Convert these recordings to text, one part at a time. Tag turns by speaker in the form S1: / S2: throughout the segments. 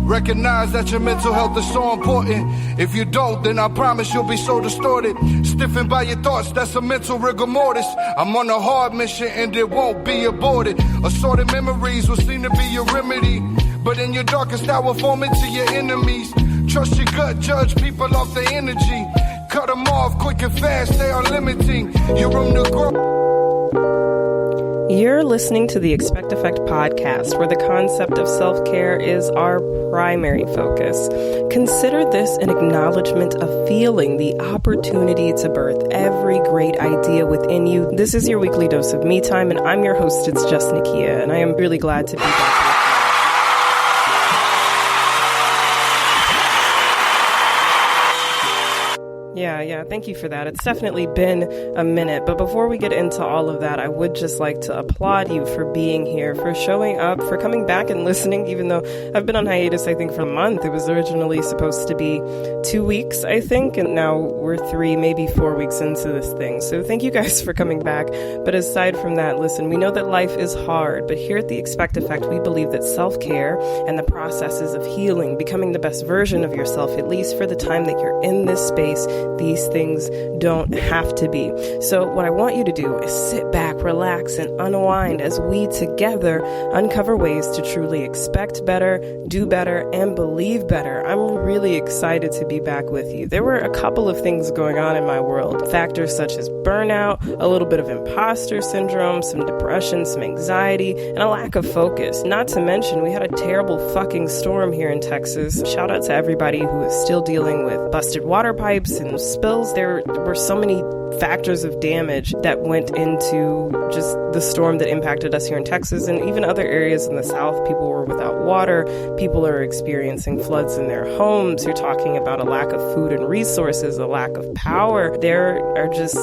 S1: Recognize that your mental health is so important. If you don't, then I promise you'll be so distorted. Stiffened by your thoughts, that's a mental rigor mortis. I'm on a hard mission and it won't be aborted. Assorted memories will seem to be your remedy, but in your darkest hour, form into your enemies. Trust your gut, judge people off their energy. Cut them off quick and fast, they are limiting your room to grow.
S2: You're listening to the Expect Effect podcast, where the concept of self-care is our primary focus. Consider this an acknowledgement of feeling the opportunity to birth every great idea within you. This is your weekly dose of me time, and I'm your host, it's just Nakia, and I am really glad to be back. Yeah, thank you for that. It's definitely been a minute, but before we get into all of that, I would just like to applaud you for being here, for showing up, for coming back and listening, even though I've been on hiatus, I think, for a month. It was originally supposed to be 2 weeks, I think, and now we're 3, maybe 4 weeks into this thing. So thank you guys for coming back. But aside from that, listen, we know that life is hard, but here at the Expect Effect, we believe that self-care and the processes of healing, becoming the best version of yourself, at least for the time that you're in this space, these things don't have to be. So what I want you to do is sit back, relax, and unwind as we together uncover ways to truly expect better, do better, and believe better. I'm really excited to be back with you. There were a couple of things going on in my world. Factors such as burnout, a little bit of imposter syndrome, some depression, some anxiety, and a lack of focus. Not to mention, we had a terrible fucking storm here in Texas. Shout out to everybody who is still dealing with busted water pipes and spills. There were so many factors of damage that went into just the storm that impacted us here in Texas and even other areas in the South. People were without water. People are experiencing floods in their homes. You're talking about a lack of food and resources, a lack of power. There are just...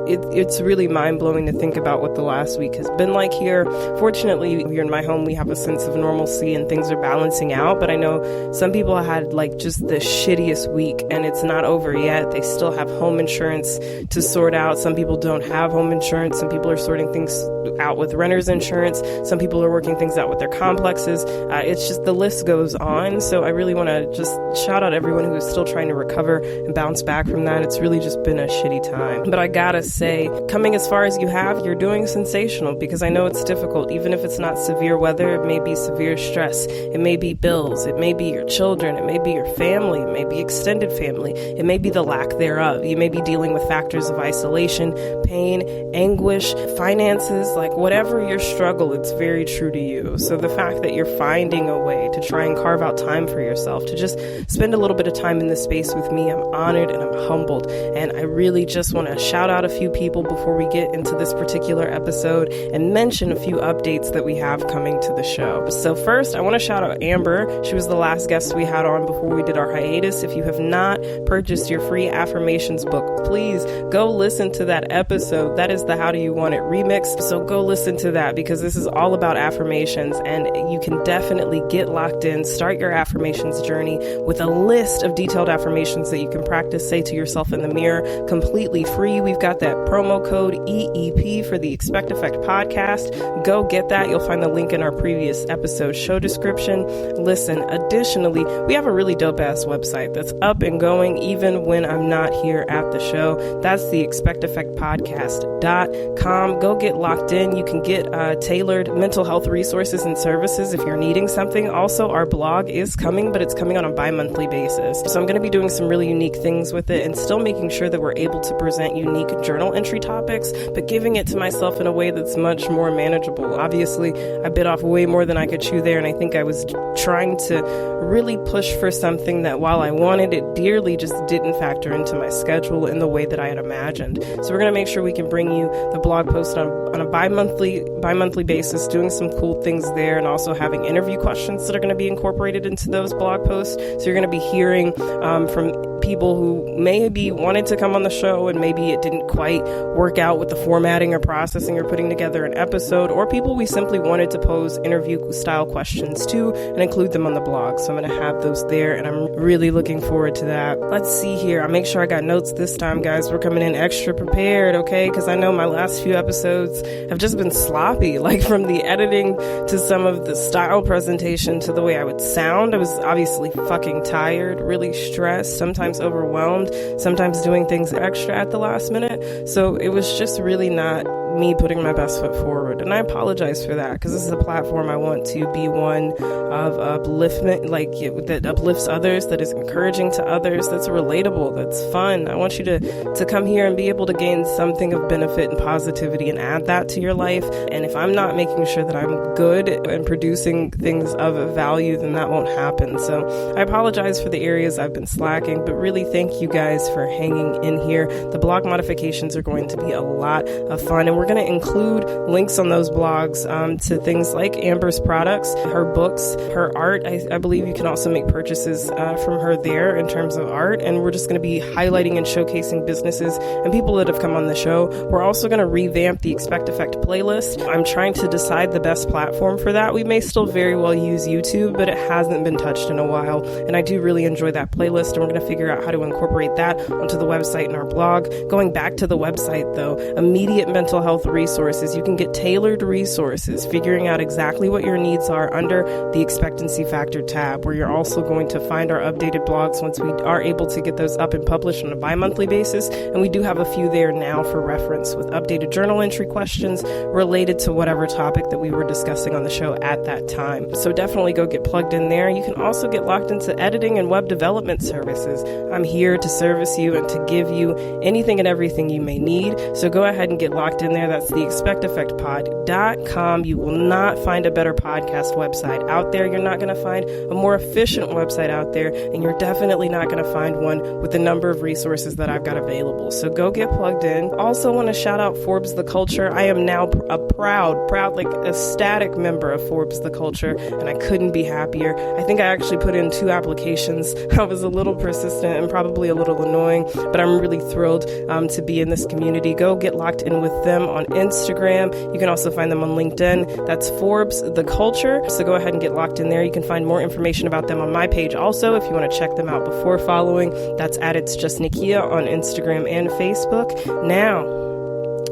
S2: It's really mind-blowing to think about what the last week has been like here. Fortunately, here in my home, we have a sense of normalcy and things are balancing out. But I know some people had like just the shittiest week and it's not over yet. They still have home insurance to sort out. Some people don't have home insurance. Some people are sorting things out with renter's insurance. Some people are working things out with their complexes. It's just the list goes on. So I really want to just shout out everyone who is still trying to recover and bounce back from that. It's really just been a shitty time. But I gotta say, coming as far as you have, you're doing sensational, because I know it's difficult. Even if it's not severe weather, it may be severe stress. It may be bills. It may be your children. It may be your family. It may be extended family. It may be the lack thereof. You may be dealing with factors of isolation, pain, anguish, finances, like whatever your struggle, it's very true to you. So the fact that you're finding a way to try and carve out time for yourself, to just spend a little bit of time in this space with me, I'm honored and I'm humbled. And I really just want to shout out a few people before we get into this particular episode and mention a few updates that we have coming to the show. So first, I want to shout out Amber. She was the last guest we had on before we did our hiatus. If you have not purchased your free affirmations book, please go listen to that episode. That is the How Do You Want It remix. So go listen to that, because this is all about affirmations, and you can definitely get locked in, start your affirmations journey with a list of detailed affirmations that you can practice, say to yourself in the mirror, completely free. We've got that promo code EEP for the Expect Effect podcast. Go get that. You'll find the link in our previous episode show description. Listen, additionally, we have a really dope-ass website that's up and going even when I'm not here at the show. That's the expecteffectpodcast.com. Go get locked in. You can get tailored mental health resources and services if you're needing something. Also, our blog is coming, but it's coming on a bi-monthly basis. So I'm going to be doing some really unique things with it and still making sure that we're able to present unique journal entry topics, but giving it to myself in a way that's much more manageable. Obviously, I bit off way more than I could chew there, and I think I was trying to really push for something that, while I wanted it dearly, just didn't factor into my schedule in the way that I had imagined. So we're going to make sure we can bring you the blog post on a bi-monthly basis, doing some cool things there, and also having interview questions that are going to be incorporated into those blog posts. So you're going to be hearing from people who maybe wanted to come on the show and maybe it didn't quite work out with the formatting or processing or putting together an episode, or people we simply wanted to pose interview style questions to and include them on the blog. So I'm going to have those there, and I'm really looking forward to that. Let's see here. I'll make sure I got notes this time, guys. We're coming in extra prepared, okay? Because I know my last few episodes have just been sloppy, like from the editing to some of the style presentation to the way I would sound. I was obviously fucking tired, really stressed, sometimes overwhelmed, sometimes doing things extra at the last minute. So it was just really not me putting my best foot forward. And I apologize for that, because this is a platform I want to be one of upliftment, like that uplifts others, that is encouraging to others, that's relatable, that's fun. I want you to come here and be able to gain something of benefit and positivity and add that to your life. And if I'm not making sure that I'm good and producing things of value, then that won't happen. So I apologize for the areas I've been slacking, but really thank you guys for hanging in here. The blog modifications are going to be a lot of fun, and we're going to include links on those blogs to things like Amber's products, her books, her art. I believe you can also make purchases from her there in terms of art, and we're just going to be highlighting and showcasing businesses and people that have come on the show. We're also going to revamp the Expect Effect playlist. I'm trying to decide the best platform for that. We may still very well use YouTube, but it hasn't been touched in a while, and I do really enjoy that playlist, and we're going to figure out how to incorporate that onto the website and our blog. Going back to the website, though, immediate mental health resources. You can get tailored resources, figuring out exactly what your needs are under the Expectancy Factor tab, where you're also going to find our updated blogs once we are able to get those up and published on a bi-monthly basis. And we do have a few there now for reference, with updated journal entry questions related to whatever topic that we were discussing on the show at that time. So definitely go get plugged in there. You can also get locked into editing and web development services. I'm here to service you and to give you anything and everything you may need. So go ahead and get locked in there. That's the expecteffectpod.com. You will not find a better podcast website out there. You're not going to find a more efficient website out there, and you're definitely not going to find one with the number of resources that I've got available. So go get plugged in. Also want to shout out Forbes The Culture. I am now a proud, like ecstatic member of Forbes The Culture, and I couldn't be happier. I think I actually put in 2 applications. I was a little persistent and probably a little annoying, but I'm really thrilled to be in this community. Go get locked in with them on Instagram. You can also find them on LinkedIn. That's Forbes The Culture. So go ahead and get locked in there. You can find more information about them on my page also if you want to check them out before following. That's at It's Just Nikia on Instagram and Facebook. Now,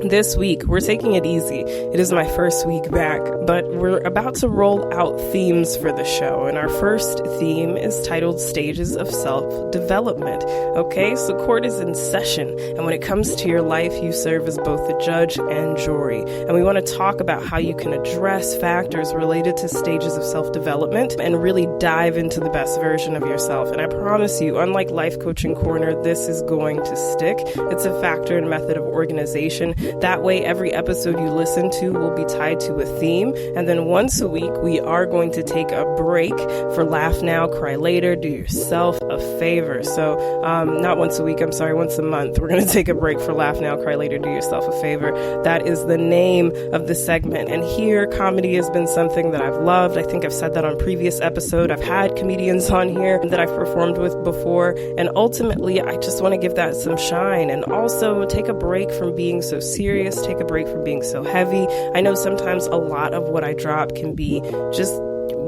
S2: this week, we're taking it easy. It is my first week back, but we're about to roll out themes for the show. And our first theme is titled Stages of Self-Development. Okay, so court is in session. And when it comes to your life, you serve as both the judge and jury. And we want to talk about how you can address factors related to stages of self-development and really dive into the best version of yourself. And I promise you, unlike Life Coaching Corner, this is going to stick. It's a factor and method of organization. That way, every episode you listen to will be tied to a theme. And then once a week, we are going to take a break for Laugh Now, Cry Later, Do Yourself a Favor. So, not once a week, I'm sorry, once a month. We're going to take a break for Laugh Now, Cry Later, Do Yourself a Favor. That is the name of the segment. And here, comedy has been something that I've loved. I think I've said that on previous episode. I've had comedians on here that I've performed with before. And ultimately, I just want to give that some shine and also take a break from being so serious, take a break from being so heavy. I know sometimes a lot of what I drop can be just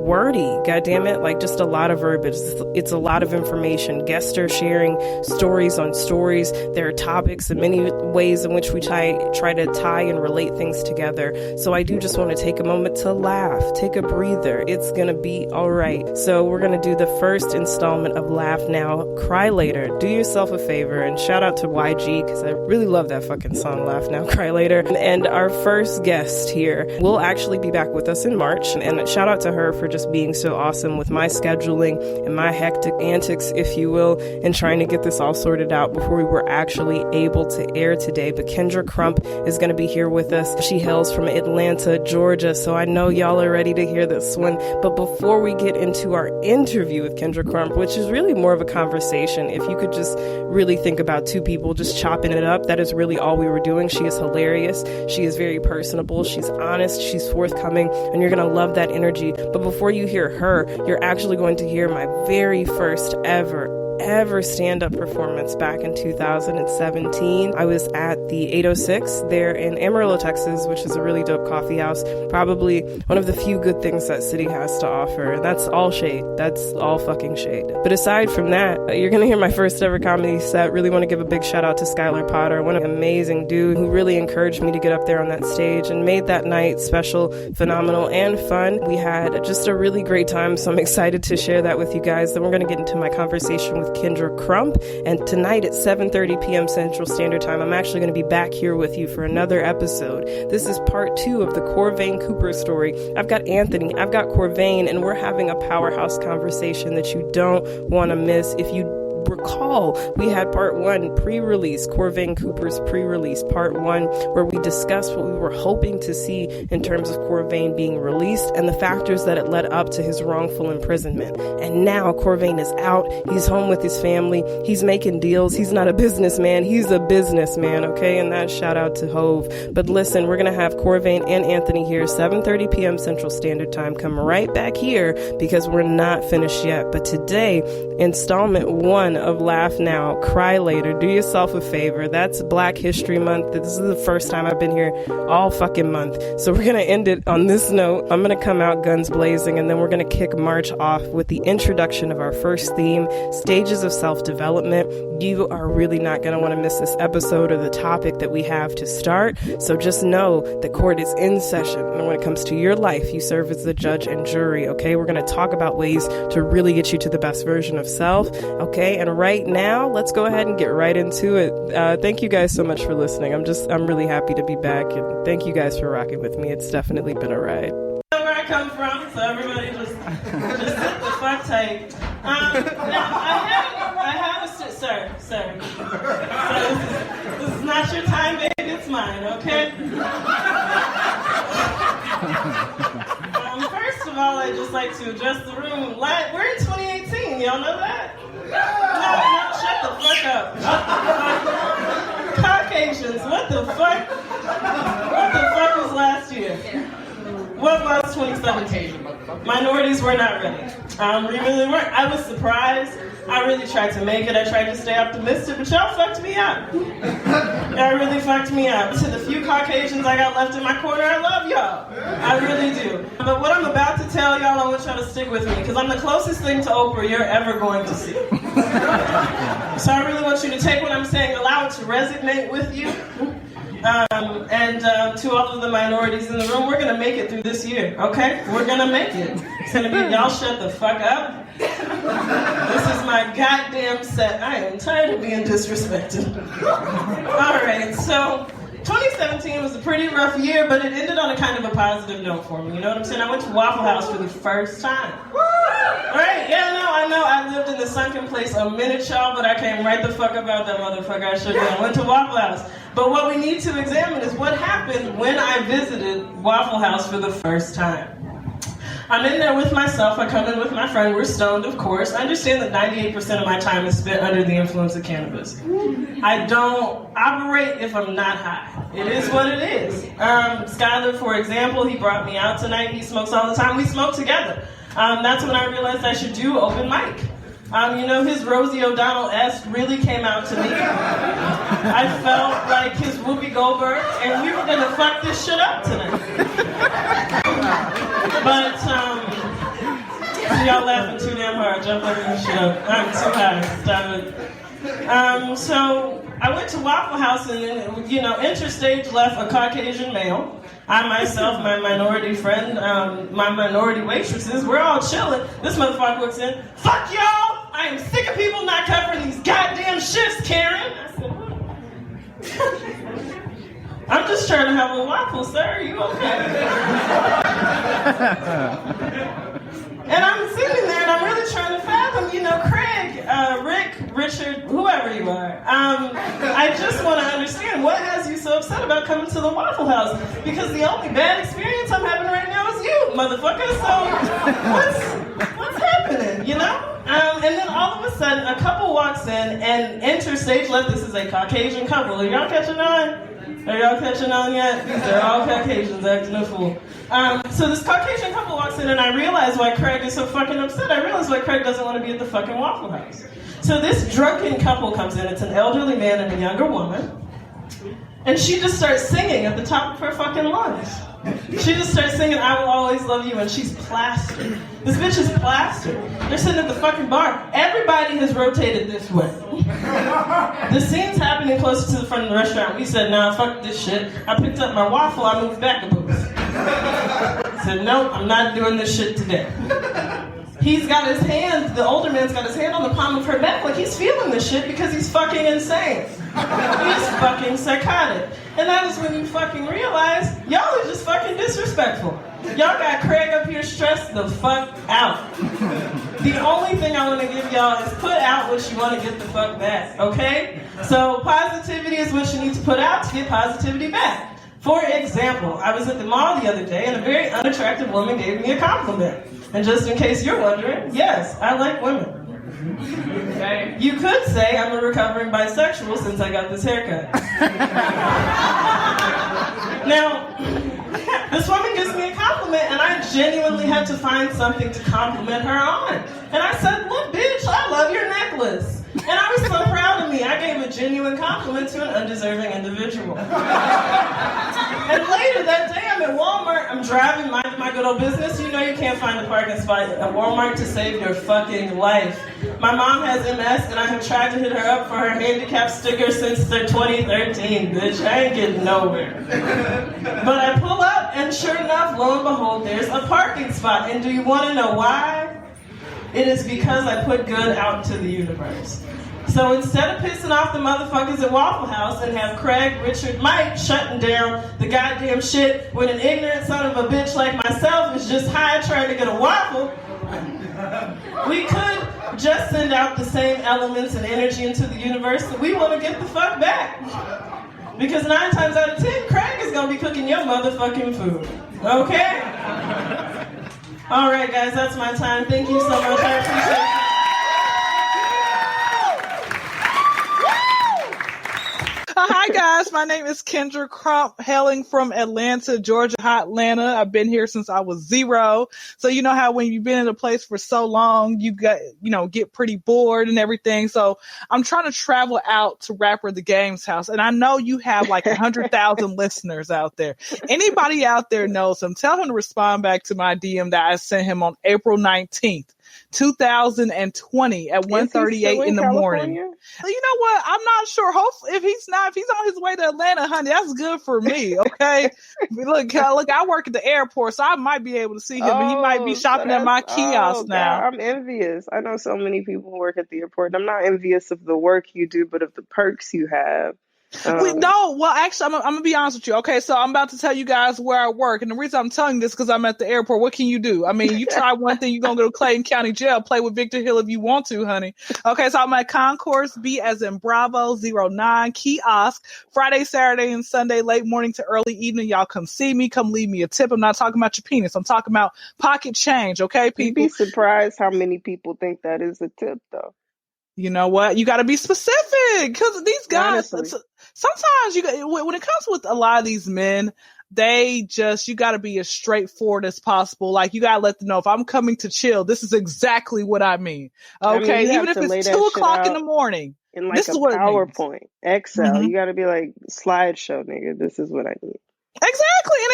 S2: wordy, goddammit, like just a lot of verbiage. It's a lot of information. Guests are sharing stories on stories. There are topics and many ways in which we try to tie and relate things together. So I do just want to take a moment to laugh, take a breather. It's gonna be all right. So we're gonna do the first installment of Laugh Now, Cry Later, Do Yourself a Favor. And shout out to YG, because I really love that fucking song, Laugh Now, Cry Later. And our first guest here will actually be back with us in March. And shout out to her for just being so awesome with my scheduling and my hectic antics, if you will, and trying to get this all sorted out before we were actually able to air today. But Kyndra Crump is going to be here with us. She hails from Atlanta, Georgia, so I know y'all are ready to hear this one. But before we get into our interview with Kyndra Crump, which is really more of a conversation, if you could just really think about 2 people just chopping it up, that is really all we were doing. She is hilarious. She is very personable. She's honest. She's forthcoming, and you're going to love that energy. But before you hear her, you're actually going to hear my very first ever ever stand-up performance back in 2017. I was at the 806 there in Amarillo, Texas, which is a really dope coffee house. Probably one of the few good things that city has to offer. And that's all shade. That's all fucking shade. But aside from that, you're going to hear my first ever comedy set. Really want to give a big shout out to Skylar Potter, one amazing dude who really encouraged me to get up there on that stage and made that night special, phenomenal, and fun. We had just a really great time, so I'm excited to share that with you guys. Then we're going to get into my conversation with Kyndra Crump, and tonight at 7:30 p.m. Central Standard Time, I'm actually going to be back here with you for another episode. This is part 2 of the Corvain Cooper story. I've got Anthony, I've got Corvain, and we're having a powerhouse conversation that you don't want to miss. If you recall, we had part 1 pre-release, Corvain Cooper's pre-release, part 1, where we discussed what we were hoping to see in terms of Corvain being released and the factors that it led up to his wrongful imprisonment. And now Corvain is out, he's home with his family, he's making deals, he's not a businessman, he's a businessman, okay? And that shout out to Hove. But listen, we're gonna have Corvain and Anthony here, 7:30 p.m. Central Standard Time. Come right back here because we're not finished yet. But today, installment 1 of Laugh Now, Cry Later. Do yourself a favor. That's Black History Month. This is the first time I've been here all fucking month. So we're going to end it on this note. I'm going to come out guns blazing, and then we're going to kick March off with the introduction of our first theme, Stages of Self-Development. You are really not going to want to miss this episode or the topic that we have to start. So just know the court is in session. And when it comes to your life, you serve as the judge and jury, okay? We're going to talk about ways to really get you to the best version of self, okay? And right now, let's go ahead and get right into it. Thank you guys so much for listening. I'm really happy to be back, and thank you guys for rocking with me. It's definitely been a ride.
S3: Where I come from, so everybody just sit the fuck tight. Now I have a sir. So this is not your time, baby. It's mine, okay? First of all, I'd just like to address the room. We're in 2018. Y'all know that? No, shut the fuck up. Caucasians, what the fuck? What the fuck was last year? What was 2017? Minorities were not ready. We really weren't. I was surprised. I really tried to make it. I tried to stay optimistic, but y'all fucked me up. Y'all really fucked me up. To the few Caucasians I got left in my corner, I love y'all. I really do. But what I'm about to tell y'all, I want y'all to stick with me, because I'm the closest thing to Oprah you're ever going to see. So I really want you to take what I'm saying, allow it to resonate with you. And to all of the minorities in the room, we're going to make it through this year, okay? We're going to make it. It's going to be, y'all shut the fuck up. This is my goddamn set. I am tired of being disrespected. All right, so 2017 was a pretty rough year, but it ended on a kind of a positive note for me. You know what I'm saying? I went to Waffle House for the first time. Right? Yeah, I know. I lived in the sunken place a minute, y'all, but I came right the fuck up out that motherfucker. I should have. I went to Waffle House. But what we need to examine is what happened when I visited Waffle House for the first time. I'm in there with myself. I come in with my friend. We're stoned, of course. I understand that 98% of my time is spent under the influence of cannabis. I don't operate if I'm not high. It is what it is. Skylar, for example, he brought me out tonight. He smokes all the time. We smoke together. That's when I realized I should do open mic. His Rosie O'Donnell-esque really came out to me. I felt like his Whoopi Goldberg, and we were gonna fuck this shit up tonight. But, y'all laughing too damn hard. Y'all fucking this shit up. I'm too high. Stop it. So I went to Waffle House, and interstage left a Caucasian male. I myself, my minority friend, my minority waitresses, we're all chilling. This motherfucker walks in, fuck y'all! I am sick of people not covering these goddamn shifts, Karen. I said, what? I'm just trying to have a waffle, sir. Are you okay? And I'm sitting there and I'm really trying to fathom, Craig, Rick, Richard, whoever you are. I just want to understand, what has you so upset about coming to the Waffle House? Because the only bad experience I'm having right now is you, motherfucker. So what's happening, And then all of a sudden, a couple walks in and enter stage left. This is a Caucasian couple. Are y'all catching on? Are y'all catching on yet? These are all Caucasians acting a fool. So this Caucasian couple walks in, and I realize why Craig is so fucking upset. I realize why Craig doesn't want to be at the fucking Waffle House. So this drunken couple comes in. It's an elderly man and a younger woman. And she just starts singing at the top of her fucking lungs. She just starts singing, I Will Always Love You, and she's plastered. This bitch is plastered. They're sitting at the fucking bar. Everybody has rotated this way. The scene's happening closer to the front of the restaurant. We said, nah, fuck this shit. I picked up my waffle, I moved back a booth. Said, nope, I'm not doing this shit today. He's got his hand, the older man's got his hand on the palm of her neck like he's feeling this shit because he's fucking insane. He's fucking psychotic. And that is when you fucking realize y'all are just fucking disrespectful. Y'all got Craig up here stressed the fuck out. The only thing I want to give y'all is put out what you want to get the fuck back, okay? So positivity is what you need to put out to get positivity back. For example, I was at the mall the other day and a very unattractive woman gave me a compliment. And just in case you're wondering, yes, I like women. Okay. You could say I'm a recovering bisexual since I got this haircut. Now, this woman gives me a compliment and I genuinely had to find something to compliment her on. And I said, look, bitch, I love your necklace. And I was so proud of me. I gave a genuine compliment to an undeserving individual. And later that day, I'm at Walmart. I'm driving, minding my good old business. You know you can't find a parking spot at Walmart to save your fucking life. My mom has MS, and I have tried to hit her up for her handicap sticker since 2013, bitch. I ain't getting nowhere. But I pull up, and sure enough, lo and behold, there's a parking spot. And do you want to know why? It is because I put good out into the universe. So instead of pissing off the motherfuckers at Waffle House and have Craig, Richard, Mike shutting down the goddamn shit when an ignorant son of a bitch like myself is just high trying to get a waffle, we could just send out the same elements and energy into the universe that we want to get the fuck back. Because 9 times out of 10, Craig is going to be cooking your motherfucking food. Okay? All right, guys, that's my time. Thank you so much. I appreciate it.
S4: Hi, guys. My name is Kyndra Crump, hailing from Atlanta, Georgia, hot Atlanta. I've been here since I was 0. So you know how when you've been in a place for so long, you get pretty bored and everything. So I'm trying to travel out to Rapper the Game's house. And I know you have like 100,000 listeners out there. Anybody out there knows him. Tell him to respond back to my DM that I sent him on April 19th. 2020 at 1:38 in the morning. You know what? I'm not sure. Hopefully, if he's on his way to Atlanta, honey, that's good for me. Okay. Look, I work at the airport, so I might be able to see him, and he might be shopping at my kiosk now.
S5: God, I'm envious. I know so many people who work at the airport. I'm not envious of the work you do, but of the perks you have.
S4: Actually, I'm gonna be honest with you. Okay, so I'm about to tell you guys where I work, and the reason I'm telling you this because I'm at the airport. What can you do? I mean, you try one thing, you're gonna go to Clayton County Jail, play with Victor Hill if you want to, honey. Okay, so I'm at Concourse B as in Bravo 09 kiosk, Friday, Saturday, and Sunday, late morning to early evening. Y'all come see me, come leave me a tip. I'm not talking about your penis. I'm talking about pocket change. Okay, people.
S5: You'd be surprised how many people think that is a tip, though.
S4: You know what? You got to be specific because these guys.
S5: Honestly.
S4: Sometimes when it comes with a lot of these men, you got to be as straightforward as possible. Like you got to let them know if I'm coming to chill, this is exactly what I mean. Okay, even if it's 2:00 in the morning.
S5: In like
S4: this
S5: a
S4: is what
S5: PowerPoint, Excel,
S4: Mm-hmm.
S5: You got to be like slideshow, nigga. This is what I need.
S4: Exactly. And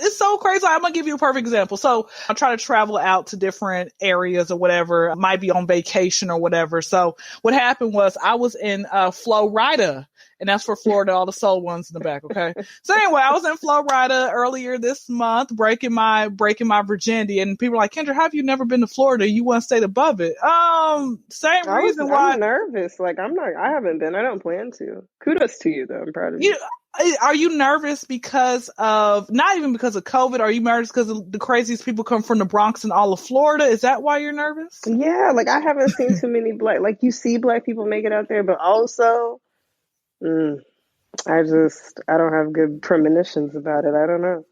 S4: it's so crazy. I'm going to give you a perfect example. So I try to travel out to different areas or whatever. I might be on vacation or whatever. So what happened was I was in Florida, and that's for Florida, all the soul ones in the back. Okay. So anyway, I was in Florida earlier this month, breaking my virginity. And people are like, Kyndra, how have you never been to Florida? You want to stay above it? Same reason why.
S5: I'm nervous. Like I haven't been. I don't plan to. Kudos to you though. I'm proud of you.
S4: Are you nervous because of, not even because of COVID? Are you nervous because the craziest people come from the Bronx and all of Florida? Is that why you're nervous?
S5: Yeah, like I haven't seen too many like you see black people make it out there, but also, I don't have good premonitions about it. I don't know.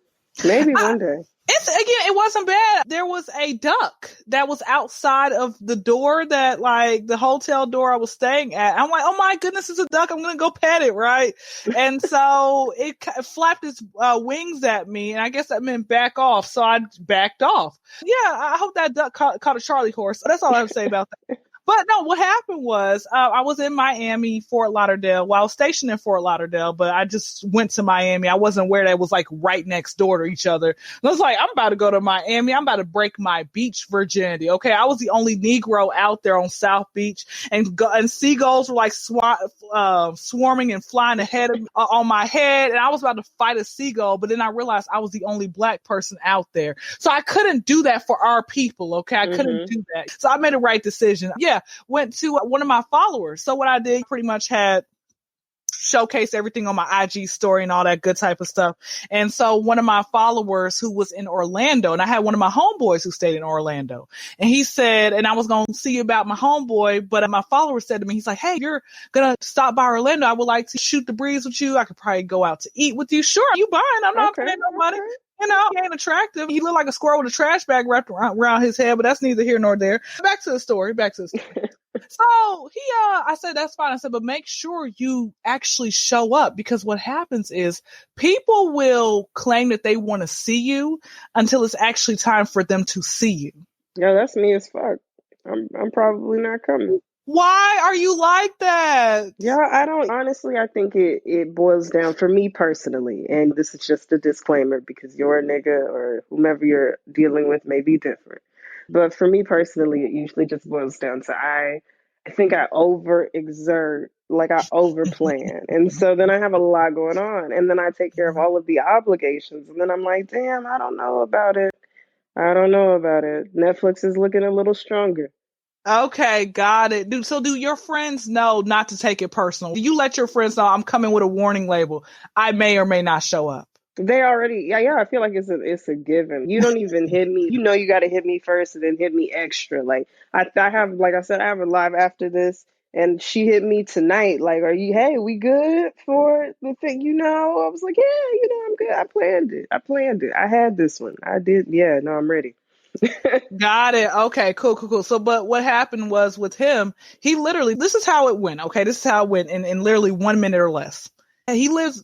S5: Maybe one day.
S4: It wasn't bad. There was a duck that was outside of the door that, like, the hotel door I was staying at. I'm like, oh my goodness, it's a duck. I'm going to go pet it, right? And so it flapped its wings at me, and I guess that meant back off. So I backed off. Yeah, I hope that duck caught a Charlie horse. That's all I have to say about that. But no, what happened was I was in Miami, Fort Lauderdale. Well, I was stationed in Fort Lauderdale, but I just went to Miami. I wasn't aware that it was like right next door to each other. And I was like, I'm about to go to Miami. I'm about to break my beach virginity. Okay, I was the only Negro out there on South Beach, and seagulls were like swarming and flying ahead of on my head, and I was about to fight a seagull. But then I realized I was the only Black person out there, so I couldn't do that for our people. Okay, I couldn't do that. So I made a right decision. Yeah. Went to one of my followers. So what I did, pretty much had showcased everything on my IG story and all that good type of stuff. And so one of my followers who was in Orlando, and I had one of my homeboys who stayed in Orlando, and he said, and I was going to see about my homeboy, but my follower said to me, he's like, hey, you're going to stop by Orlando. I would like to shoot the breeze with you. I could probably go out to eat with you. Sure, you buying? I'm not paying no money. You know, he ain't attractive. He looked like a squirrel with a trash bag wrapped around his head, but that's neither here nor there. Back to the story. So I said, that's fine. I said, but make sure you actually show up, because what happens is people will claim that they want to see you until it's actually time for them to see you.
S5: Yeah, that's me as fuck. I'm probably not coming.
S4: Why are you like that?
S5: Yeah, I think it boils down for me personally, and this is just a disclaimer because you're a nigga or whomever you're dealing with may be different. But for me personally, it usually just boils down to I think I overexert, like I overplan. And so then I have a lot going on, and then I take care of all of the obligations, and then I'm like, damn, I don't know about it. Netflix is looking a little stronger.
S4: Okay, got it. Do your friends know not to take it personal? Do you let your friends know I'm coming with a warning label? I may or may not show up.
S5: They already, yeah. I feel like it's a given. You don't even hit me. You know, you got to hit me first and then hit me extra. Like I have, like I said, I have a live after this, and she hit me tonight. Like, hey, we good for the thing? You know, I was like, yeah, I'm good. I planned it. I had this one. I did. Yeah, no, I'm ready.
S4: Got it. Okay, cool. So, but what happened was with him, this is how it went. Okay, this is how it went in literally 1 minute or less. He lives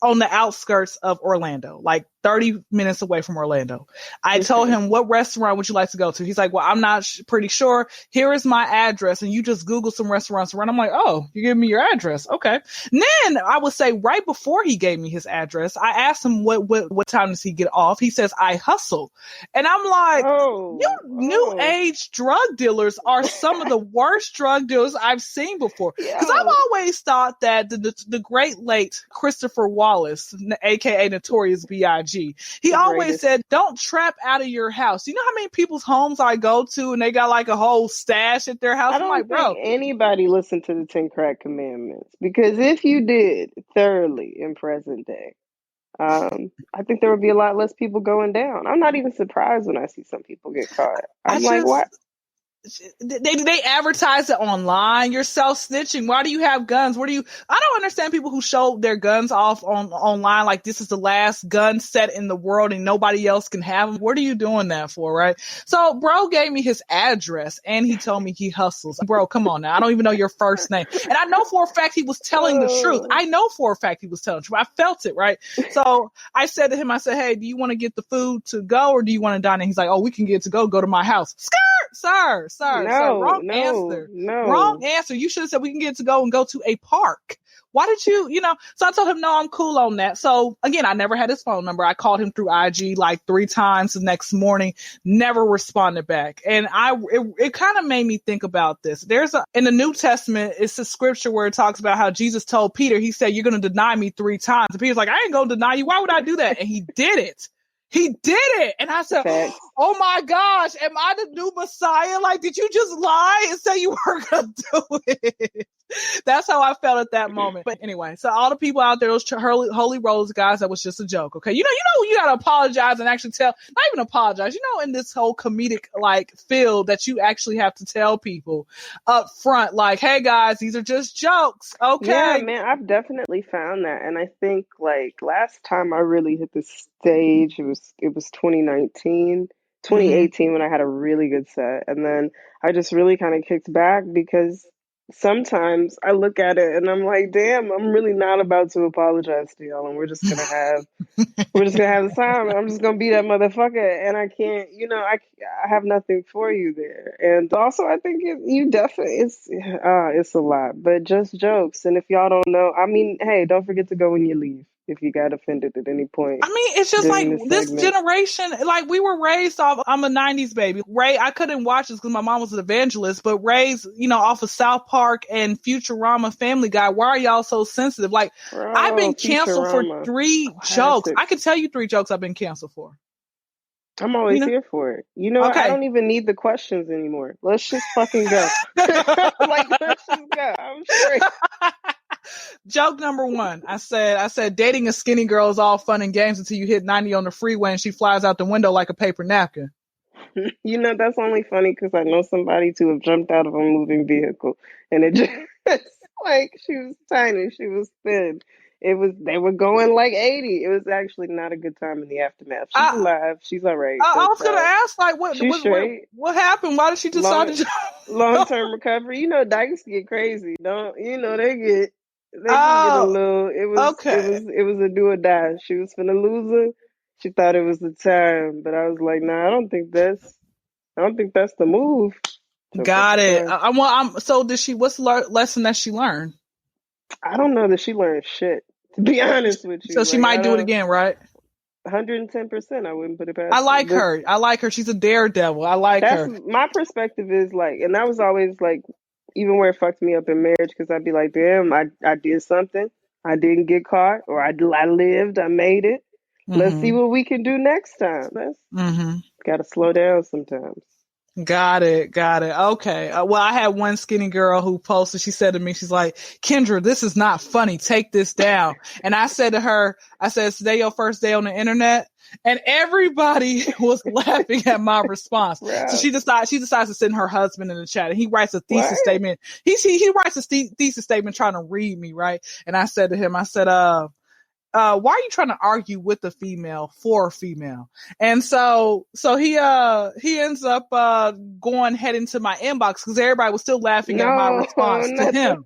S4: on the outskirts of Orlando, like 30 minutes away from Orlando. I told him, what restaurant would you like to go to? He's like, well, I'm not pretty sure. Here is my address. And you just Google some restaurants around. I'm like, oh, you give me your address. Okay. And then I would say right before he gave me his address, I asked him what time does he get off? He says, I hustle. And I'm like, new age drug dealers are some of the worst drug dealers I've seen before. Because I've always thought that the great late Christopher Wallace, aka Notorious B.I.G., he always said, don't trap out of your house. You know how many people's homes I go to and they got like a whole stash at their house?
S5: I don't think anybody listened to the 10 Crack Commandments, because if you did thoroughly in present day, I think there would be a lot less people going down. I'm not even surprised when I see some people get caught. I'm like, what?
S4: They advertise it online. You're self-snitching. Why do you have guns? I don't understand people who show their guns off online like this is the last gun set in the world and nobody else can have them. What are you doing that for, right? So bro gave me his address and he told me he hustles. Bro, come on now. I don't even know your first name. And I know for a fact he was telling the truth. I felt it, right? So I said to him, hey, do you want to get the food to go or do you want to dine? And he's like, oh, we can get to go to my house. Sir. Wrong answer. You should have said we can get to go and go to a park. Why did you, so I told him, no, I'm cool on that. So again, I never had his phone number. I called him through IG like 3 times the next morning, never responded back. And it kind of made me think about this. In the New Testament, it's a scripture where it talks about how Jesus told Peter, he said, you're going to deny me 3 times. And Peter's like, I ain't going to deny you. Why would I do that? And he did it. And I said, oh my gosh, am I the new Messiah? Like, did you just lie and say you weren't going to do it? That's how I felt at that moment. But anyway, so all the people out there, those Holy Rose guys, that was just a joke. Okay. You got to apologize and actually tell, not even apologize, in this whole comedic like field that you actually have to tell people up front, like, hey guys, these are just jokes. Okay.
S5: Yeah, man, I've definitely found that. And I think like last time I really hit the stage, it was 2019, 2018 when I had a really good set. And then I just really kind of kicked back because sometimes I look at it and I'm like, damn, I'm really not about to apologize to y'all, and we're just gonna have the time. I'm just gonna be that motherfucker, and I can't, I have nothing for you there. And also, I think it's a lot, but just jokes. And if y'all don't know, I mean, hey, don't forget to go when you leave. If you got offended at any point.
S4: I mean, it's just like this generation, like we were raised off, I'm a 90s baby. I couldn't watch this because my mom was an evangelist, but raised, off of South Park and Futurama, Family Guy. Why are y'all so sensitive? Like, I've been canceled for 3 jokes. I can tell you 3 jokes I've been canceled for.
S5: I'm always here for it. Okay. I don't even need the questions anymore. Let's just fucking go. Let's just go. I'm straight.
S4: Joke number 1. I said dating a skinny girl is all fun and games until you hit 90 on the freeway and she flies out the window like a paper napkin.
S5: That's only funny because I know somebody to have jumped out of a moving vehicle, and it just like she was tiny, she was thin. They were going like 80. It was actually not a good time in the aftermath. She's alive. She's all right.
S4: I was gonna ask, like, what happened? Why did she decide to
S5: long-term recovery? Dykes get crazy. They get a little. It was a do or die. She was finna lose her. She thought it was the time, but I was like, nah, I don't think that's the move. So
S4: got it. So did she? What's the lesson that she learned?
S5: I don't know that she learned shit, to be honest with you.
S4: So she might do it again, right?
S5: 110%. I wouldn't put it past
S4: her. I like her. She's a daredevil. I like her.
S5: My perspective is like, and that was always like, even where it fucked me up in marriage, because I'd be like, damn, I did something. I didn't get caught, or I lived, I made it. Mm-hmm. Let's see what we can do next time. Got to slow down sometimes.
S4: Got it. Okay. Well, I had one skinny girl who posted, she said to me, she's like, Kyndra, this is not funny. Take this down. And I said to her, is today your first day on the internet? And everybody was laughing at my response. Right. So she decides to send her husband in the chat, and he writes a thesis statement. He writes a thesis statement trying to read me, right? And I said to him, why are you trying to argue with a female for a female? And so he ends up heading to my inbox because everybody was still laughing at my response to him.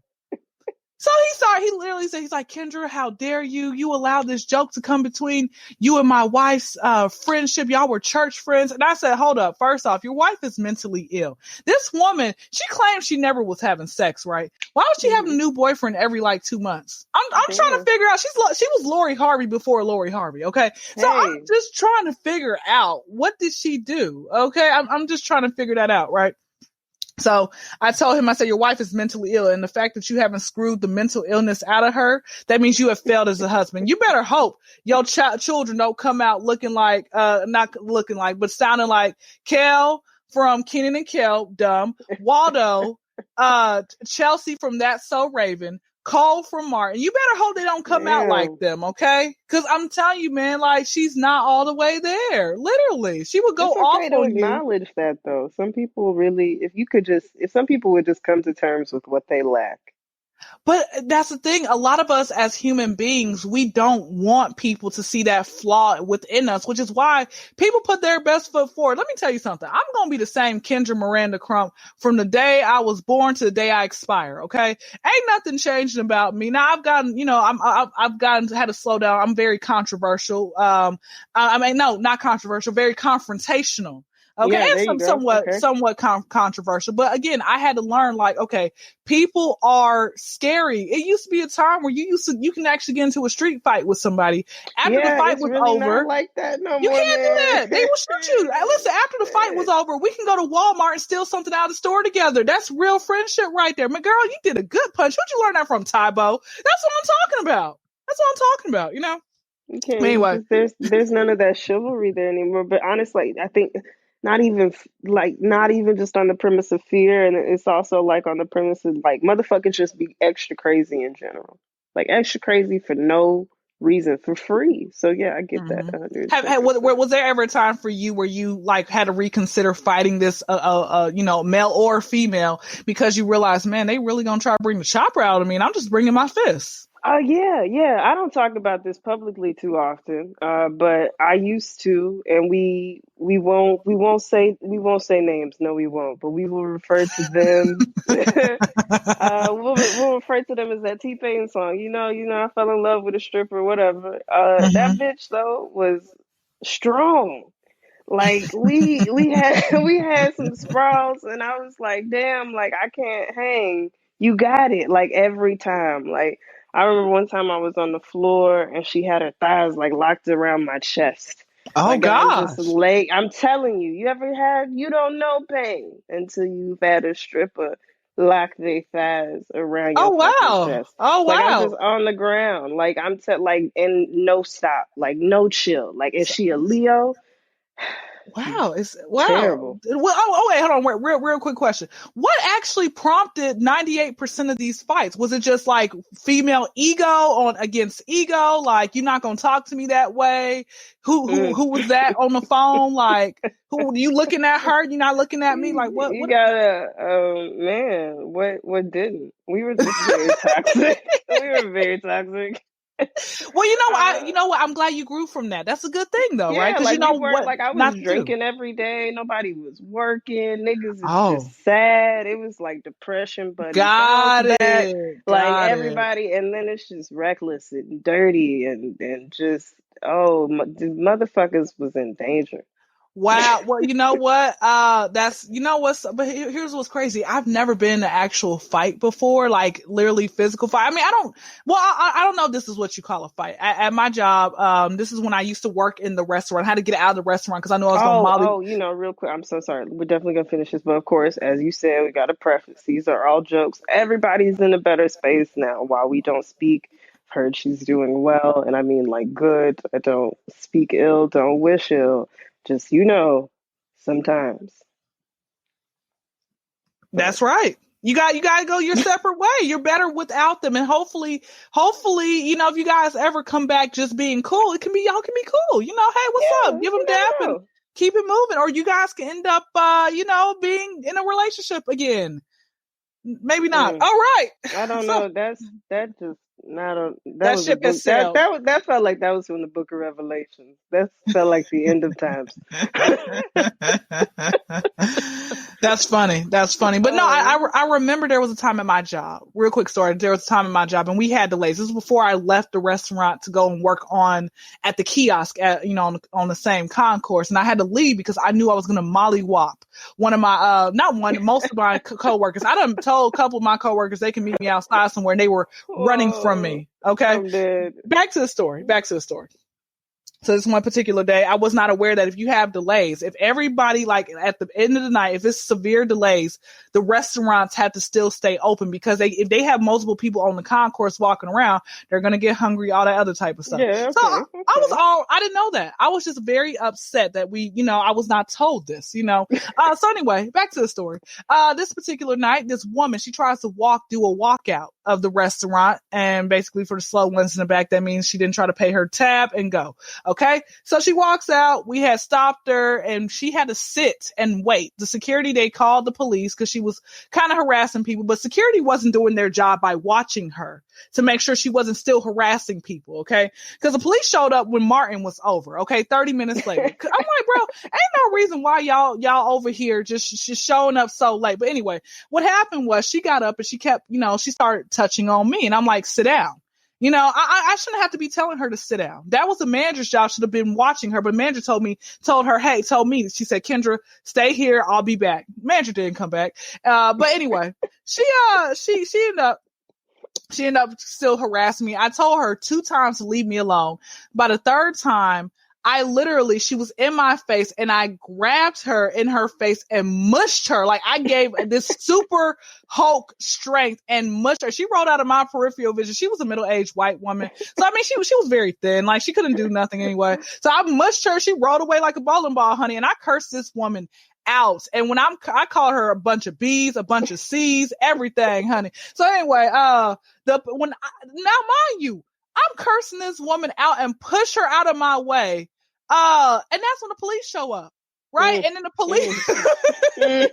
S4: So he literally said, he's like, Kyndra, how dare you? You allowed this joke to come between you and my wife's friendship. Y'all were church friends. And I said, hold up. First off, your wife is mentally ill. This woman, she claims she never was having sex, right? Why was she having a new boyfriend every 2 months? I'm trying to figure out. She was Lori Harvey before Lori Harvey. Okay. So I'm just trying to figure out, what did she do? Okay. I'm just trying to figure that out. Right. So I told him, I said, your wife is mentally ill, and the fact that you haven't screwed the mental illness out of her, that means you have failed as a husband. You better hope your children don't come out looking like, not looking like, but sounding like Kel from Kenan and Kel, dumb, Waldo, Chelsea from That's So Raven, Cole from Martin. You better hope they don't come out like them, okay? Because I'm telling you, man, like, she's not all the way there. Literally, she would go off on you.
S5: It's okay to acknowledge that, though. Some people really, if some people would just come to terms with what they lack.
S4: But that's the thing. A lot of us as human beings, we don't want people to see that flaw within us, which is why people put their best foot forward. Let me tell you something. I'm going to be the same Kyndra Miranda Crump from the day I was born to the day I expire. Okay. Ain't nothing changing about me. Now I've had to slow down. I'm very controversial. Not controversial, very confrontational. Okay, and somewhat controversial. But again, I had to learn, like, okay, people are scary. It used to be a time where you can actually get into a street fight with somebody. After the fight was
S5: really
S4: over,
S5: not like that no
S4: you
S5: more,
S4: can't do that. They will shoot you. Listen, after the fight was over, we can go to Walmart and steal something out of the store together. That's real friendship right there. My girl, you did a good punch. Where'd you learn that from, Tybo? That's what I'm talking about.
S5: Okay, anyway, there's none of that chivalry there anymore. But honestly, I think not even just on the premise of fear, and it's also like on the premise of like motherfuckers just be extra crazy in general, like extra crazy for no reason, for free. So yeah, I get that
S4: Mhm.
S5: 110%.
S4: Was there ever a time for you where you like had to reconsider fighting this, male or female, because you realized, man, they really gonna try to bring the chopper out of me, and I'm just bringing my fists?
S5: Yeah. I don't talk about this publicly too often, but I used to, and we won't say names. No, we won't. But we will refer to them. We'll refer to them as that T-Pain song. I fell in love with a stripper, whatever. That
S4: Mhm.
S5: bitch though was strong. Like we had we had some sprawls, and I was like, damn, like I can't hang. You got it, like every time. Like I remember one time I was on the floor and she had her thighs like locked around my chest.
S4: Oh
S5: Like I'm just
S4: gosh.
S5: late. I'm telling you, you don't know pain until you've had a stripper lock their thighs around
S4: Oh
S5: your fucking
S4: wow.
S5: chest.
S4: Oh
S5: Like I'm just
S4: wow.
S5: on the ground. Like like and no stop. Like no chill. Like is she a Leo?
S4: Wow, it's wow.
S5: Terrible.
S4: Well, wait, hold on. Wait, real quick question. What actually prompted 98% of these fights? Was it just like female ego on against ego? Like, you're not gonna talk to me that way. Who was that on the phone? Like, who you looking at her? You're not looking at me. Like,
S5: You
S4: what?
S5: gotta, man, what didn't? We were just very toxic. We were very toxic.
S4: Well,
S5: Uh,
S4: you know what? I'm glad you grew from that. That's a good thing, though, right?
S5: yeah,
S4: Because you
S5: like we
S4: know
S5: weren't,
S4: what
S5: like I
S4: not
S5: was
S4: to do.
S5: drinking every day. Nobody was working. Niggas is
S4: Oh,
S5: just sad. It was like depression, buddy. Bounce
S4: got
S5: back.
S4: it.
S5: Like
S4: Got it.
S5: everybody, and then it's just reckless and dirty and just, the motherfuckers was in danger.
S4: Wow. Well, you know what? But here's what's crazy. I've never been in an actual fight before, like literally physical fight. I mean, I don't know if this is what you call a fight. At my job, this is when I used to work in the restaurant. I had to get out of the restaurant because I knew I was going to molly.
S5: Real quick, I'm so sorry. We're definitely gonna finish this, but of course, as you said, we gotta preface. These are all jokes. Everybody's in a better space now. While we don't speak, I've heard she's doing well, and I mean like good. I don't speak ill, don't wish ill. Just sometimes. But
S4: That's right. You got to go your separate way. You're better without them. And hopefully, if you guys ever come back just being cool, y'all can be cool. Hey, what's
S5: yeah,
S4: up? Give them
S5: you
S4: dap
S5: never
S4: and
S5: know.
S4: keep it moving. Or you guys can end up, being in a relationship again. Maybe not.
S5: Mm,
S4: All right.
S5: I don't
S4: So
S5: know. That just not a that
S4: that
S5: was a
S4: ship has
S5: book
S4: sailed.
S5: that felt like that was from the Book of Revelations. That felt like the end of times.
S4: That's funny. That's funny. But no, I remember there was a time at my job. Real quick story. There was a time at my job and we had delays. This was before I left the restaurant to go and work at the kiosk on the same concourse. And I had to leave because I knew I was going to mollywop one of my, most of my coworkers. I done told a couple of my coworkers they can meet me outside somewhere and they were running from me. Okay.
S5: I'm dead.
S4: Back to the story. So this one particular day, I was not aware that if you have delays, if everybody, like at the end of the night, if it's severe delays, the restaurants have to still stay open because if they have multiple people on the concourse walking around, they're going to get hungry, all that other type of stuff.
S5: Yeah, okay,
S4: So
S5: okay.
S4: I didn't know that. I was just very upset that I was not told this, So anyway, back to the story. This particular night, this woman, she tries to do a walkout of the restaurant. And basically for the slow ones in the back, that means she didn't try to pay her tab and go. Okay. So she walks out. We had stopped her and she had to sit and wait. The security, they called the police because she was kind of harassing people, but security wasn't doing their job by watching her to make sure she wasn't still harassing people. Okay. Because the police showed up when Martin was over. Okay. 30 minutes later. I'm like, bro, ain't no reason why y'all over here just showing up so late. But anyway, what happened was she got up and she kept, she started touching on me and I'm like, sit down. I shouldn't have to be telling her to sit down. That was the manager's job. Should have been watching her, but manager told me, she said, Kyndra, stay here. I'll be back. Manager didn't come back. But anyway, she ended up still harassing me. I told her 2 times to leave me alone. By the third time, she was in my face and I grabbed her in her face and mushed her. Like I gave this super Hulk strength and mushed her. She rolled out of my peripheral vision. She was a middle-aged white woman. So I mean, she was very thin. Like she couldn't do nothing anyway. So I mushed her. She rolled away like a bowling ball, honey. And I cursed this woman out. And when I called her a bunch of B's, a bunch of C's, everything, honey. So anyway, now mind you, I'm cursing this woman out and push her out of my way. And that's when the police show up, right? And then the police, so then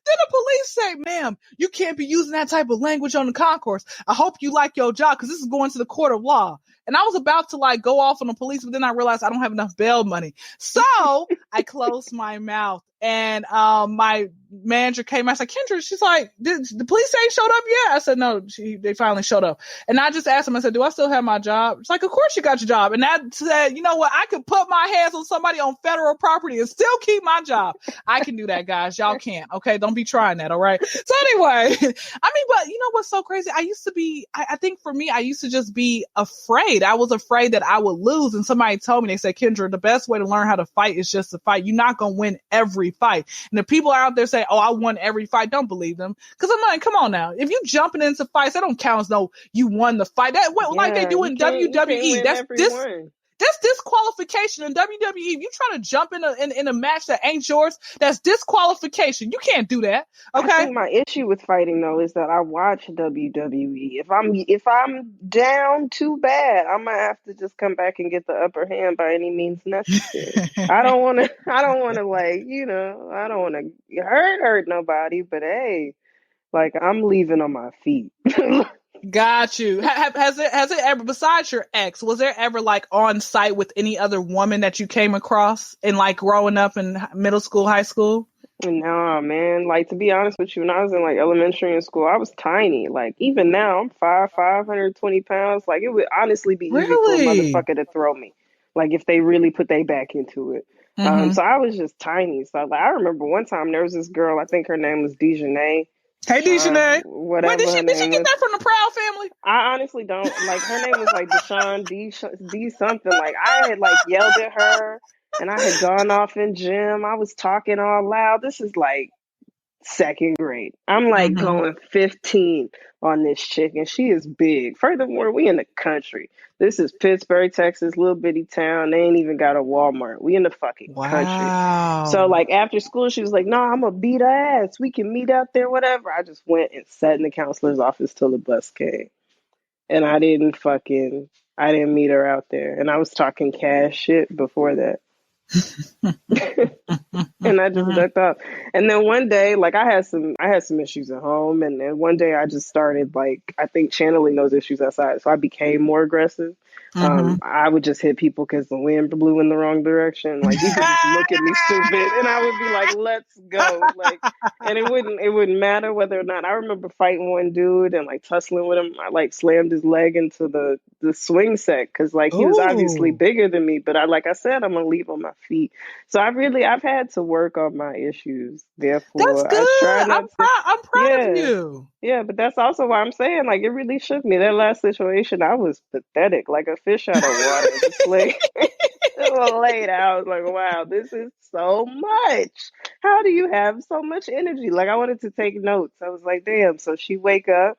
S4: the police say, ma'am, you can't be using that type of language on the concourse. I hope you like your job because this is going to the court of law. And I was about to like go off on the police, but then I realized I don't have enough bail money. So I closed my mouth and my manager came. I said, Kyndra, she's like, the police ain't showed up yet? I said, no, they finally showed up. And I just asked him, I said, do I still have my job? She's like, of course you got your job. And I said, you know what? I could put my hands on somebody on federal property and still keep my job. I can do that, guys. Y'all can't. Okay. Don't be trying that. All right. So anyway, I mean, but you know what's so crazy? I think for me, I used to just be afraid. I was afraid that I would lose. And somebody told me, they said, Kyndra, the best way to learn how to fight is just to fight. You're not going to win every fight. And the people out there say, oh, I won every fight. Don't believe them. Cause I'm like, come on now. If you jumping into fights, that don't count as though you won the fight. Like they do in WWE. That's disqualification in WWE. If you trying to jump in a match that ain't yours, that's disqualification. You can't do that. Okay.
S5: I think my issue with fighting though is that I watch WWE. If I'm down too bad, I might have to just come back and get the upper hand by any means necessary. I don't want to like, I don't want to hurt nobody, but hey, like I'm leaving on my feet.
S4: Got you. Has it ever, besides your ex, was there ever like on site with any other woman that you came across in like growing up in middle school, high school?
S5: No, man. Like, to be honest with you, when I was in like elementary and school, I was tiny. Like, even now, I'm 520 pounds. Like, it would honestly be easy for a motherfucker to throw me. Like, if they really put their back into it. So I was just tiny. So like, I remember one time there was this girl, I think her name was Dejanay.
S4: Hey, Dejanay.
S5: Whatever.
S4: Where did she get that from, the Proud family?
S5: I honestly don't. Like, her name was like Deshawn D something. Like, I had like yelled at her and I had gone off in gym. I was talking all loud. This is like second grade. I'm like going 15 on this chick and she is big. Furthermore, we in the country. This is Pittsburgh, Texas, little bitty town. They ain't even got a Walmart. We in the fucking country. So like after school, she was like, no, I'm gonna beat her ass. We can meet out there, whatever. I just went and sat in the counselor's office till the bus came. And I didn't meet her out there. And I was talking cash shit before that. And I just ducked off. And then one day, like I had some issues at home, and then one day I just started like I think channeling those issues outside. So I became more aggressive. I would just hit people because the wind blew in the wrong direction. Like you could just look at me stupid, and I would be like, "Let's go!" Like, and it wouldn't matter whether or not. I remember fighting one dude and like tussling with him. I like slammed his leg into the swing set because like he was obviously bigger than me. But like I said, I'm gonna leave on my feet. So I've had to work on my issues. Therefore,
S4: that's good.
S5: I try not
S4: I'm proud of you.
S5: Yeah, but that's also why I'm saying, like, it really shook me. That last situation, I was pathetic, like a fish out of water, just like laid out. I was like, wow, this is so much. How do you have so much energy? Like, I wanted to take notes. I was like, damn. So she wake up.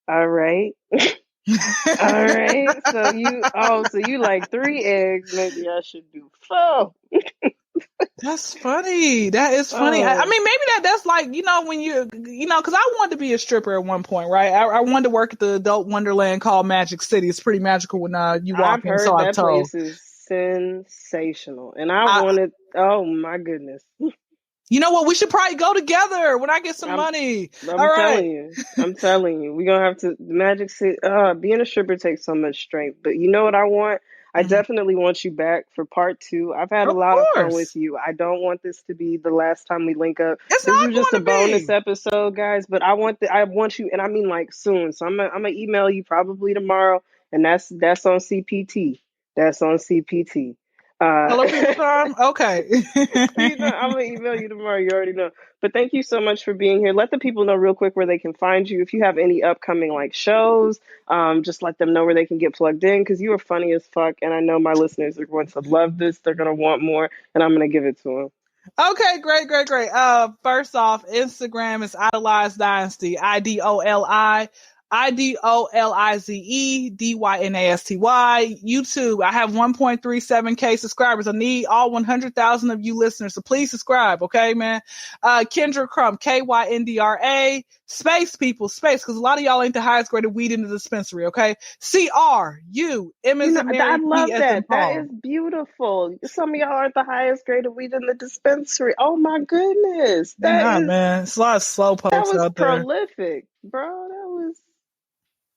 S5: All right. All right. So you like 3 eggs. Maybe I should do 4.
S4: That's funny. That is funny. I mean, maybe that's like, when because I wanted to be a stripper at one point, right? I wanted to work at the adult wonderland called Magic City. It's pretty magical when you walk in. So I've told.
S5: Place is sensational. And I wanted, oh my goodness.
S4: You know what? We should probably go together when I get some money.
S5: I'm telling you. We're going to have to, Magic City, being a stripper takes so much strength. But you know what I want? I definitely want you back for part 2. I've had a lot of fun with you. I don't want this to be the last time we link up. This is just a bonus episode, guys. But I want you, and I mean like soon. So I'm gonna email you probably tomorrow, and that's on CPT. That's on CPT.
S4: Hello, people time? Okay.
S5: I'm gonna email you tomorrow. You already know. But thank you so much for being here. Let the people know real quick where they can find you. If you have any upcoming like shows, just let them know where they can get plugged in because you are funny as fuck, and I know my listeners are going to love this. They're gonna want more, and I'm gonna give it to them.
S4: Okay, great. First off, Instagram is Idolize Dynasty, IDOLIZE, YouTube, I have 1.37K subscribers. I need all 100,000 of you listeners, so please subscribe, okay, man? Kyndra Crump, Kyndra, space people, space, because a lot of y'all ain't the highest graded weed in the dispensary, okay? CRU, M is in Mary,
S5: I love
S4: P as in
S5: that. That
S4: Paul.
S5: is beautiful. Some of y'all are the highest graded weed in the dispensary. Oh my goodness.
S4: Man. It's a lot of slow
S5: That
S4: pokes
S5: was
S4: out there.
S5: prolific, bro. That was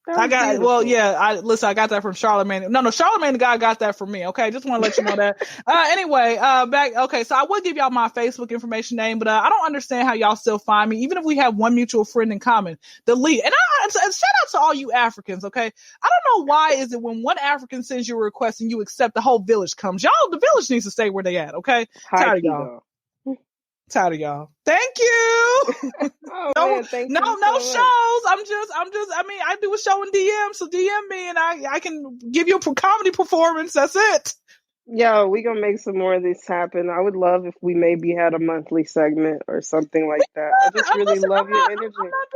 S4: Beautiful.
S5: beautiful.
S4: I got that from Charlemagne. No, Charlemagne the guy got that from me. Okay, just want to let you know that. Anyway, so I would give y'all my Facebook information name, but I don't understand how y'all still find me, even if we have one mutual friend in common. Delete. And shout out to all you Africans. Okay, I don't know why is it when one African sends you a request and you accept, the whole village comes. The village needs to stay where they at. Okay, tired of y'all. Tired of y'all. Thank you.
S5: Man, thank you so much.
S4: shows. I do a show in DM, so DM me and I can give you a comedy performance. That's it.
S5: Yo, we gonna make some more of this happen. I would love if we maybe had a monthly segment or something like that. I just really love your energy.
S4: I'm not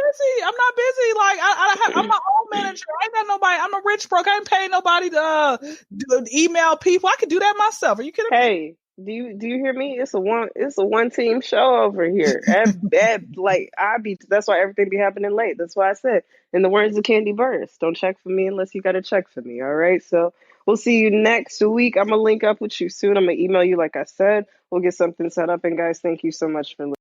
S4: busy. Like I'm my own manager. I ain't got nobody. I'm a rich broke. I ain't paying nobody to email people. I could do that myself. Are you kidding me?
S5: Hey, do you hear me? It's a one team show over here. That's why everything be happening late. That's why I said, in the words of Candy Burst, don't check for me unless you got to check for me. All right. So we'll see you next week. I'm gonna link up with you soon. I'm gonna email you like I said. We'll get something set up. And guys, thank you so much for listening.